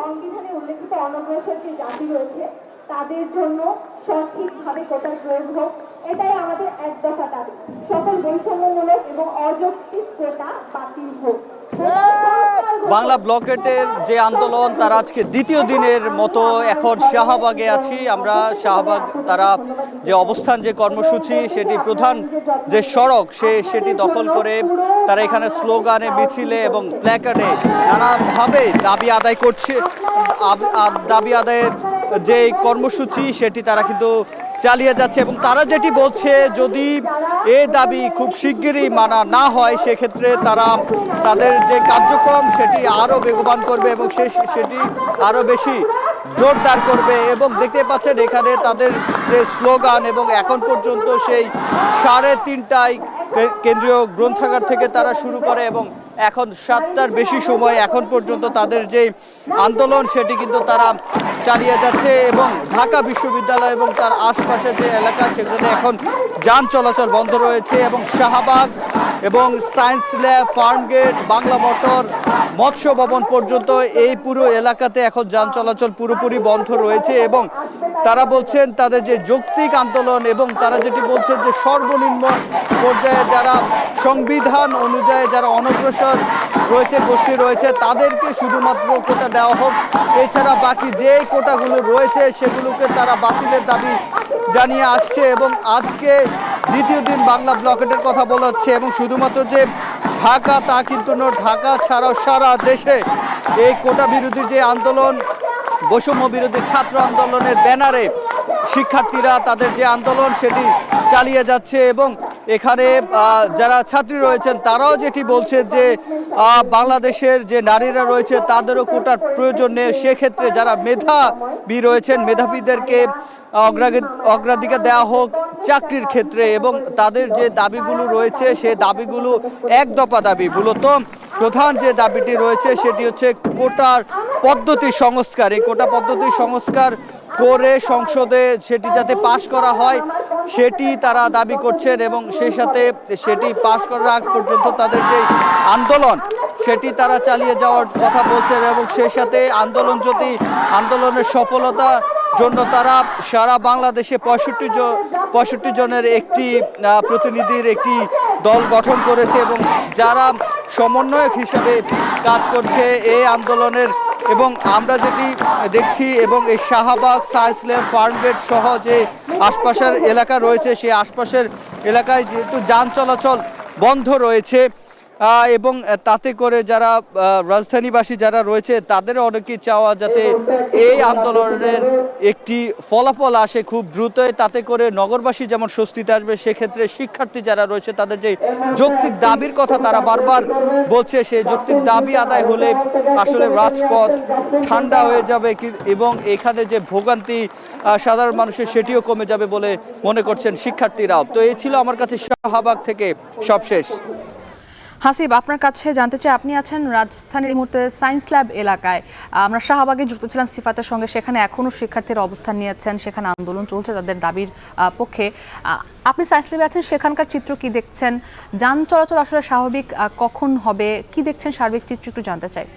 সংবিধানে উল্লেখিত অনগ্রসর যে জাতি রয়েছে তাদের জন্য সঠিকভাবে কোটার প্রয়োগ হোক, এটাই আমাদের এক দফা দাবি। সকল বৈষম্যমূলক এবং অযৌক্তিক কোটা বাতিল হোক। বাংলা ব্লকেটের যে আন্দোলন তার আজকে দ্বিতীয় দিনের মতো এখন শাহবাগে আছি আমরা। শাহবাগ তারা যে অবস্থান যে কর্মসূচি সেটি প্রধান যে সড়ক সেটি দখল করে তারা এখানে স্লোগানে মিছিলে এবং প্ল্যাকার্ডে নানাভাবে দাবি আদায় করছে। দাবি আদায়ের যে কর্মসূচি সেটি তারা কিন্তু চালিয়ে যাচ্ছে এবং তারা যেটি বলছে যদি এই দাবি খুব শিগগিরই মানা না হয় সেক্ষেত্রে তারা তাদের যে কার্যক্রম সেটি আরও বেগবান করবে এবং সেটি আরও বেশি জোরদার করবে। এবং দেখতে পাচ্ছেন এখানে তাদের যে স্লোগান এবং এখন পর্যন্ত সেই 3:30টায় কেন্দ্রীয় গ্রন্থাগার থেকে তারা শুরু করে এবং এখন 7টার বেশি সময় এখন পর্যন্ত তাদের যে আন্দোলন সেটি কিন্তু তারা চালিয়ে যাচ্ছে। এবং ঢাকা বিশ্ববিদ্যালয় এবং তার আশপাশে যে এলাকা সেখানে এখন যান চলাচল বন্ধ রয়েছে এবং শাহবাগ এবং science lab, Farmgate, Bangla motor, মৎস্য ভবন পর্যন্ত এই পুরো এলাকাতে এখন যান চলাচল পুরোপুরি বন্ধ রয়েছে। এবং তারা বলছেন তাদের যে যৌক্তিক আন্দোলন এবং তারা যেটি বলছেন যে সর্বনিম্ন পর্যায়ে যারা সংবিধান অনুযায়ী যারা অনগ্রসর রয়েছে গোষ্ঠী রয়েছে তাদেরকে শুধুমাত্র কোটা দেওয়া হোক, এছাড়া বাকি যে কোটাগুলো রয়েছে সেগুলোকে তারা বাতিলের দাবি জানিয়ে আসছে। এবং আজকে দ্বিতীয় দিন বাংলা ব্লকেটের কথা বলা হচ্ছে এবং শুধুমাত্র যে ঢাকা তা কিন্তু নয়, ঢাকা ছাড়াও সারা দেশে এই কোটা বিরোধী যে আন্দোলন, বৈষম্য বিরোধী ছাত্র আন্দোলনের ব্যানারে শিক্ষার্থীরা তাদের যে আন্দোলন সেটি চালিয়ে যাচ্ছে। এবং এখানে যারা ছাত্রী রয়েছেন তারাও যেটি বলছেন যে বাংলাদেশের যে নারীরা রয়েছে তাদেরও কোটার প্রয়োজন নেই, সেক্ষেত্রে যারা মেধাবী রয়েছেন মেধাবীদেরকে অগ্রাধিকার দেওয়া হোক চাকরির ক্ষেত্রে। এবং তাদের যে দাবিগুলো রয়েছে সেই দাবিগুলো এক দফা দাবি। মূলত প্রধান যে দাবিটি রয়েছে সেটি হচ্ছে কোটার পদ্ধতি সংস্কার। এই কোটা পদ্ধতি সংস্কার করে সংসদে সেটি যাতে পাশ করা হয় সেটি তারা দাবি করছেন এবং সেই সাথে সেটি পাশ করার আগ পর্যন্ত তাদের যে আন্দোলন সেটি তারা চালিয়ে যাওয়ার কথা বলছেন। এবং সেই সাথে আন্দোলনের সফলতার জন্য তারা সারা বাংলাদেশে 65 জনের একটি প্রতিনিধির একটি দল গঠন করেছে এবং যারা সমন্বয়ক হিসেবে কাজ করছে এই আন্দোলনের। এবং আমরা যেটি দেখছি এবং এই শাহবাগ, সায়েন্স ল্যাব, ফার্মগেট সহ যে আশপাশের এলাকা রয়েছে সেই আশপাশের এলাকায় যেহেতু যান চলাচল বন্ধ রয়েছে এবং তাতে করে যারা রাজধানীবাসী যারা রয়েছে তাদের অনেকেই চাওয়া যাতে এই আন্দোলনের একটি ফলাফল আসে খুব দ্রুতই, তাতে করে নগরবাসী যেমন স্বস্তিতে আসবে। সেক্ষেত্রে শিক্ষার্থী যারা রয়েছে তাদের যে যৌক্তিক দাবির কথা তারা বারবার বলছে সেই যৌক্তিক দাবি আদায় হলে আসলে রাজপথ ঠান্ডা হয়ে যাবে এবং এখানে যে ভোগান্তি সাধারণ মানুষের সেটিও কমে যাবে বলে মনে করছেন শিক্ষার্থীরাও। তো এই ছিল আমার কাছে শাহবাগ থেকে সবশেষ। হাসিব, আপনার কাছে জানতে চাই, আপনি আছেন রাজধানীর এই মুহূর্তে সায়েন্স ল্যাব এলাকায়। আমরা শাহবাগে যুক্ত ছিলাম সিফাতের সঙ্গে, সেখানে এখনও শিক্ষার্থীরা অবস্থান নিয়েছেন, সেখানে আন্দোলন চলছে তাদের দাবির পক্ষে। আপনি সায়েন্স ল্যাবে আছেন, সেখানকার চিত্র কি দেখছেন? যান চলাচল আসলে স্বাভাবিক কখন হবে, কি দেখছেন সার্বিক চিত্র একটু জানতে চাই।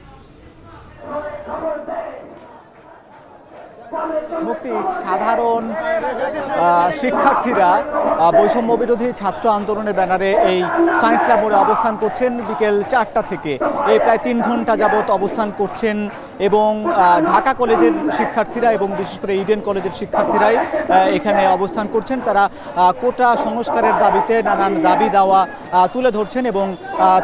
মুক্তি, সাধারণ শিক্ষার্থীরা বৈষম্য বিরোধী ছাত্র আন্দোলনের ব্যানারে এই সায়েন্স ল্যাব মোড়ে অবস্থান করছেন বিকেল 4টা থেকে। এই প্রায় 3 ঘন্টা যাবৎ অবস্থান করছেন এবং ঢাকা কলেজের শিক্ষার্থীরা এবং বিশেষ করে ইডেন কলেজের শিক্ষার্থীরাই এখানে অবস্থান করছেন। তারা কোটা সংস্কারের দাবিতে নানান দাবি দাওয়া তুলে ধরছেন এবং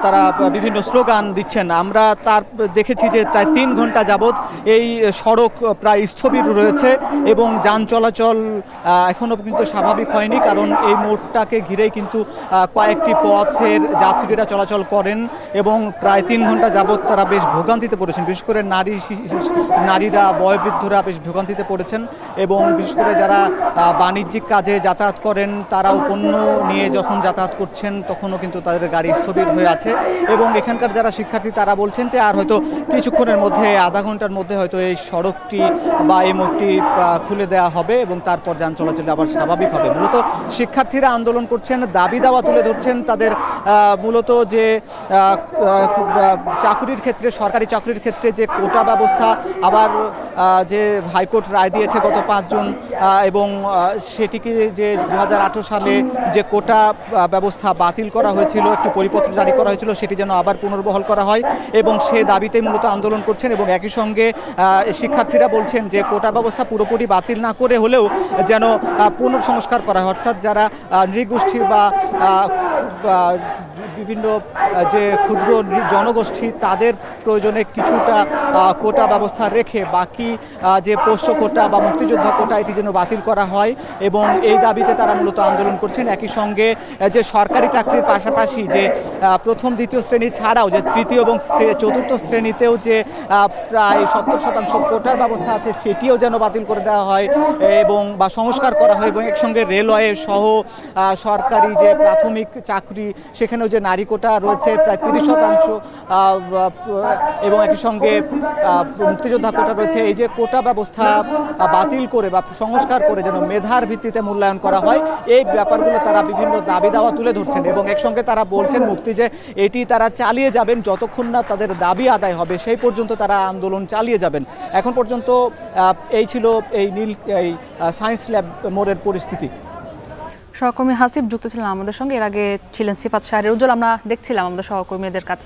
তারা বিভিন্ন স্লোগান দিচ্ছেন। আমরা তার দেখেছি যে প্রায় 3 ঘন্টা যাবৎ এই সড়ক প্রায় স্থবির রয়েছে এবং যান চলাচল এখনও কিন্তু স্বাভাবিক হয়নি, কারণ এই মোড়টাকে ঘিরেই কিন্তু কয়েকটি পথের যাত্রীরা চলাচল করেন এবং প্রায় 3 ঘন্টা যাবৎ তারা বেশ ভোগান্তিতে পড়েছেন। বিশেষ করে নারীরা, বয়োবৃদ্ধরা বেশ ভোগান্তিতে পড়েছেন। এবং বিশেষ করে যারা বাণিজ্যিক কাজে যাতায়াত করেন তারাও পণ্য নিয়ে যখন যাতায়াত করছেন তখনও কিন্তু তাদের গাড়ি স্থবির হয়ে আছে। এবং এখানকার যারা শিক্ষার্থী তারা বলছেন যে আর হয়তো কিছুক্ষণের মধ্যে, আধা ঘন্টার মধ্যে হয়তো এই সড়কটি বা এই মোড়টি খুলে দেওয়া হবে এবং তারপর যান চলাচল আবার স্বাভাবিক হবে। মূলত শিক্ষার্থীরা আন্দোলন করছেন, দাবি দাওয়া তুলে ধরছেন তাদের, মূলত যে চাকরির ক্ষেত্রে, সরকারি চাকরির ক্ষেত্রে যে কোটা ব্যবস্থা, আবার যে হাইকোর্ট রায় দিয়েছে গত 5 জুন, এবং সেটিকে যে 2018 সালে যে কোটা ব্যবস্থা বাতিল করা হয়েছিল, একটি পরিপত্র জারি করা হয়েছিল, সেটি যেন আবার পুনর্বহাল করা হয় এবং সে দাবিতে মূলত আন্দোলন করছেন। এবং একই সঙ্গে শিক্ষার্থীরা বলছেন যে কোটা ব্যবস্থা পুরোপুরি বাতিল না করে হলেও যেন পুনর্সংস্কার করা হয়, অর্থাৎ যারা নৃগোষ্ঠী বা বিভিন্ন যে ক্ষুদ্র জনগোষ্ঠী তাদের প্রয়োজনে কিছুটা কোটা ব্যবস্থা রেখে বাকি যে পোষ্য কোটা বা মুক্তিযোদ্ধা কোটা এটি যেন বাতিল করা হয় এবং এই দাবিতে তারা মূলত আন্দোলন করছেন। একই সঙ্গে যে সরকারি চাকরির পাশাপাশি যে প্রথম দ্বিতীয় শ্রেণী ছাড়াও যে তৃতীয় এবং চতুর্থ শ্রেণীতেও যে প্রায় 70% কোটার ব্যবস্থা আছে সেটিও যেন বাতিল করে দেওয়া হয় এবং বা সংস্কার করা হয়। এবং একসঙ্গে রেলওয়ে সহ সরকারি যে প্রাথমিক চাকরি সেখানেও যে নারী কোটা রয়েছে প্রায় 30%, এবং একই সঙ্গে মুক্তিযোদ্ধা কোটা রয়েছে, এই যে কোটা ব্যবস্থা বাতিল করে বা সংস্কার করে যেন মেধার ভিত্তিতে মূল্যায়ন করা হয়, এই ব্যাপারগুলো তারা বিভিন্ন দাবি দাওয়া তুলে ধরছেন। এবং একসঙ্গে তারা বলছেন মুক্তি যে এটি তারা চালিয়ে যাবেন যতক্ষণ না তাদের দাবি আদায় হবে, সেই পর্যন্ত তারা আন্দোলন চালিয়ে যাবেন। এখন পর্যন্ত এই ছিল এই সায়েন্স ল্যাব মোড়ের পরিস্থিতি। সহকর্মী হাসিব যুক্ত ছিলেন আমাদের সঙ্গে, এর আগে ছিলেন সিফাত শাহরিয়ার উজ্জ্বল। আমরা দেখছিলাম আমাদের সহকর্মীদের কাছ